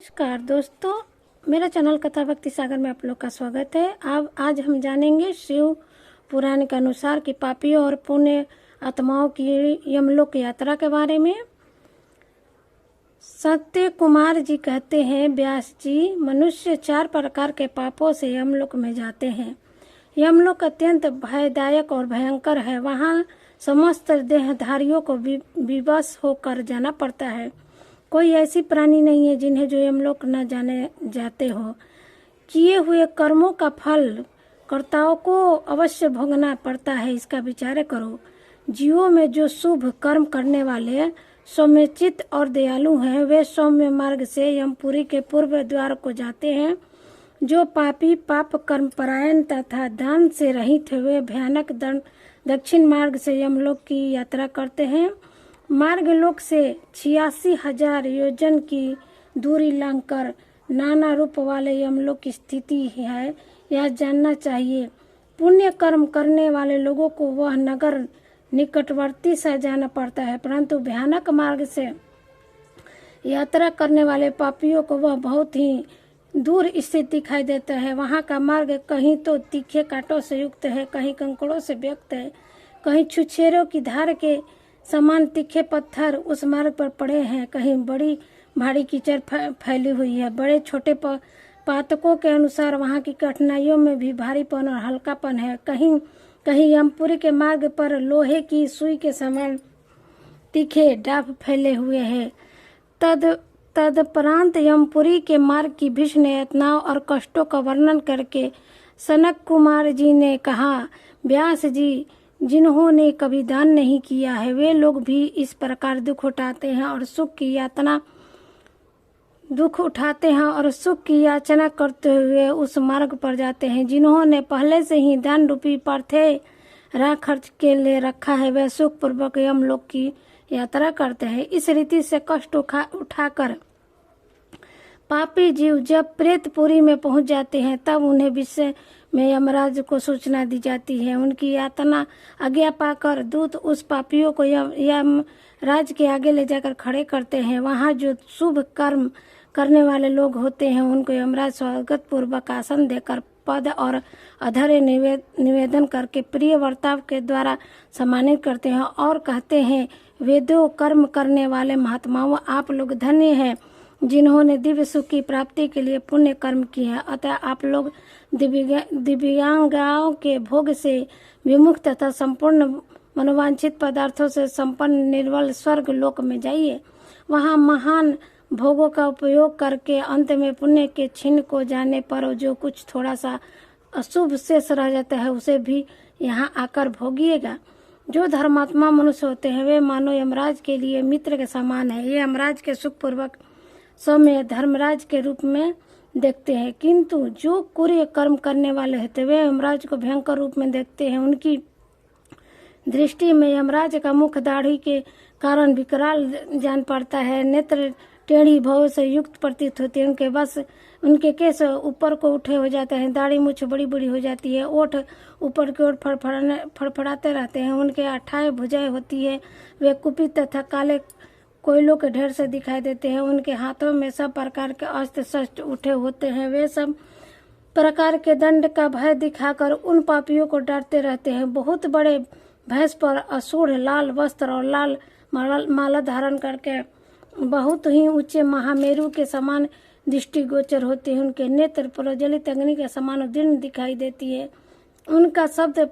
नमस्कार दोस्तों, मेरा चैनल कथा भक्ति सागर में आप लोग का स्वागत है। अब आज हम जानेंगे शिव पुराण के अनुसार कि पापियों और पुण्य आत्माओं की यमलोक यात्रा के बारे में। सत्य कुमार जी कहते हैं, व्यास जी, मनुष्य 4 प्रकार के पापों से यमलोक में जाते हैं। यमलोक अत्यंत भयदायक और भयंकर है। वहाँ समस्त देहधारियों को विवश होकर जाना पड़ता है। कोई ऐसी प्राणी नहीं है जिन्हें जो यमलोक न जाने जाते हो। किए हुए कर्मों का फल कर्ताओं को अवश्य भोगना पड़ता है, इसका विचार करो। जीवों में जो शुभ कर्म करने वाले सौम्यचित्त और दयालु हैं, वे सौम्य मार्ग से यमपुरी के पूर्व द्वार को जाते हैं। जो पापी पाप कर्म परायण तथा दान से रहित वे भयानक दक्षिण मार्ग से यमलोक की यात्रा करते हैं। मार्गलोक से 86,000 योजन की दूरी लांघकर नाना रूप वाले यमलोक की स्थिति है, यह जानना चाहिए। पुण्य कर्म करने वाले लोगों को वह नगर निकटवर्ती से जाना पड़ता है, परंतु भयानक मार्ग से यात्रा करने वाले पापियों को वह बहुत ही दूर स्थित दिखाई देता है। वहाँ का मार्ग कहीं तो तीखे कांटों से युक्त है, कहीं कंकड़ों से व्यक्त है, कहीं छुछेरों की धार के समान तीखे पत्थर उस मार्ग पर पड़े हैं, कहीं बड़ी भारी कीचड़ फैली हुई है। बड़े छोटे पातकों के अनुसार वहाँ की कठिनाइयों में भी भारीपन और हल्कापन है। कहीं कहीं यमपुरी के मार्ग पर लोहे की सुई के समान तीखे डाफ फैले हुए हैं। तदपरांत यमपुरी के मार्ग की भीषण यातनाओं और कष्टों का वर्णन करके सनक कुमार जी ने कहा, व्यास जी, जिन्होंने कभी दान नहीं किया है वे लोग भी इस प्रकार दुख उठाते हैं और सुख की याचना करते हुए उस मार्ग पर जाते हैं। जिन्होंने पहले से ही दान रूपी पार्थे खर्च के लिए रखा है, वे सुख पूर्वक यमलोक की यात्रा करते हैं। इस रीति से कष्ट उठाकर पापी जीव जब प्रेतपुरी में पहुंच जाते हैं, तब उन्हें विषय में यमराज को सूचना दी जाती है। उनकी यातना आज्ञा पाकर दूत उस पापियों को यमराज के आगे ले जाकर खड़े करते हैं। वहाँ जो शुभ कर्म करने वाले लोग होते हैं, उनको यमराज स्वागत पूर्वक आसन देकर पद और अधर्य निवेदन करके प्रिय वर्ताव के द्वारा सम्मानित करते हैं और कहते हैं, वेदों कर्म करने वाले महात्माओं, आप लोग धन्य हैं जिन्होंने दिव्य सुख की प्राप्ति के लिए पुण्य कर्म किए हैं। अतः आप लोग दिव्यांगाओं के भोग से विमुक्त तथा संपूर्ण मनोवांछित पदार्थों से संपन्न निर्बल स्वर्ग लोक में जाइए। वहाँ महान भोगों का उपयोग करके अंत में पुण्य के छिन्न को जाने पर जो कुछ थोड़ा सा अशुभ शेष रह जाता है, उसे भी यहाँ आकर भोगिएगा। जो धर्मात्मा मनुष्य होते हैं वे मानो यमराज के लिए मित्र के समान है। ये यमराज के सुखपूर्वक सौम्य धर्मराज के रूप में देखते हैं, किंतु जो कुर्य कर्म करने वाले होते वे यमराज को भयंकर रूप में देखते हैं। उनकी दृष्टि में यमराज का मुख दाढ़ी के कारण विकराल जान पड़ता है। नेत्र टेढ़ी भव से युक्त प्रतीत होती है। उनके केस ऊपर को उठे हो जाते हैं, दाढ़ी मूछ बड़ी बड़ी हो जाती है, ओठ ऊपर की ओर फड़फड़ाते रहते हैं। उनके अठाई भुजाएं होती है। वे कुपित तथा काले कोयलों के ढेर से दिखाई देते हैं। उनके हाथों में सब प्रकार के अस्त्र शस्त्र उठे होते हैं। वे सब प्रकार के दंड का भय दिखाकर उन पापियों को डरते रहते हैं। बहुत बड़े भैंस पर असुर लाल वस्त्र और लाल माला धारण करके बहुत ही ऊंचे महामेरु के समान दृष्टिगोचर होते हैं। उनके नेत्र प्रज्वलित अग्नि के समान उदीर्ण दिखाई देती है। उनका शब्द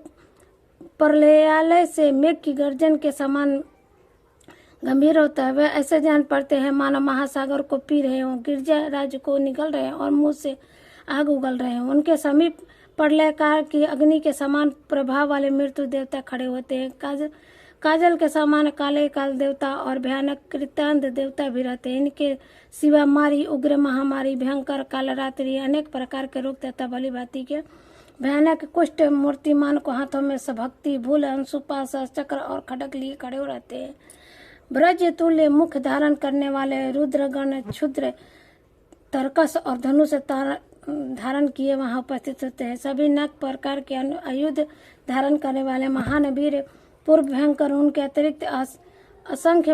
प्रलयालय से मेघ की गर्जन के समान गंभीर होता है। वे ऐसे जान पड़ते हैं मानो महासागर को पी रहे हों, गिरजा राज को निगल रहे हैं और मुंह से आग उगल रहे हैं। उनके समीप प्रलयकार की अग्नि के समान प्रभाव वाले मृत्यु देवता खड़े होते हैं। काजल के समान काले काल देवता और भयानक कृतांत देवता भी रहते हैं। इनके सिवा मारी, उग्र महामारी, भयंकर कालरात्रि, अनेक प्रकार के रोग तथा भली भांति के भयानक कुष्ठ मूर्तिमान को हाथों में सभक्ति, भूल, अंशुपास, चक्र और खड़ग लिए खड़े रहते हैं। ब्रज तुल्य मुख धारण करने वाले रुद्रगण, क्षुद्र, तरकस और धनुष धारण किए वहां उपस्थित होते हैं। सभी नाग प्रकार के आयुध धारण करने वाले महान वीर पूर्व भयंकर, उनके अतिरिक्त असंख्य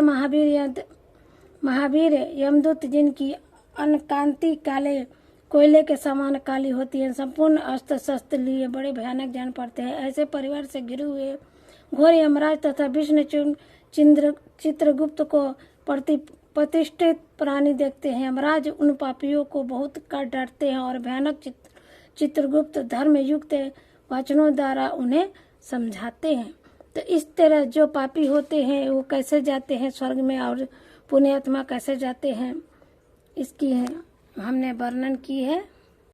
महावीर यमदूत जिनकी अनकांति काले कोयले के समान काली होती है। संपूर्ण अस्त्र शस्त्र लिए बड़े भयानक जान पड़ते हैं। ऐसे परिवार से घिरे हुए घोर यमराज तथा विष्णु चित्रगुप्त को प्रतिष्ठित प्राणी देखते हैं। यमराज उन पापियों को बहुत कर डरते हैं और भयानक चित्रगुप्त धर्म युक्त वचनों द्वारा उन्हें समझाते हैं। तो इस तरह जो पापी होते हैं वो कैसे जाते हैं स्वर्ग में और पुण्यात्मा कैसे जाते हैं, इसकी हमने वर्णन की है।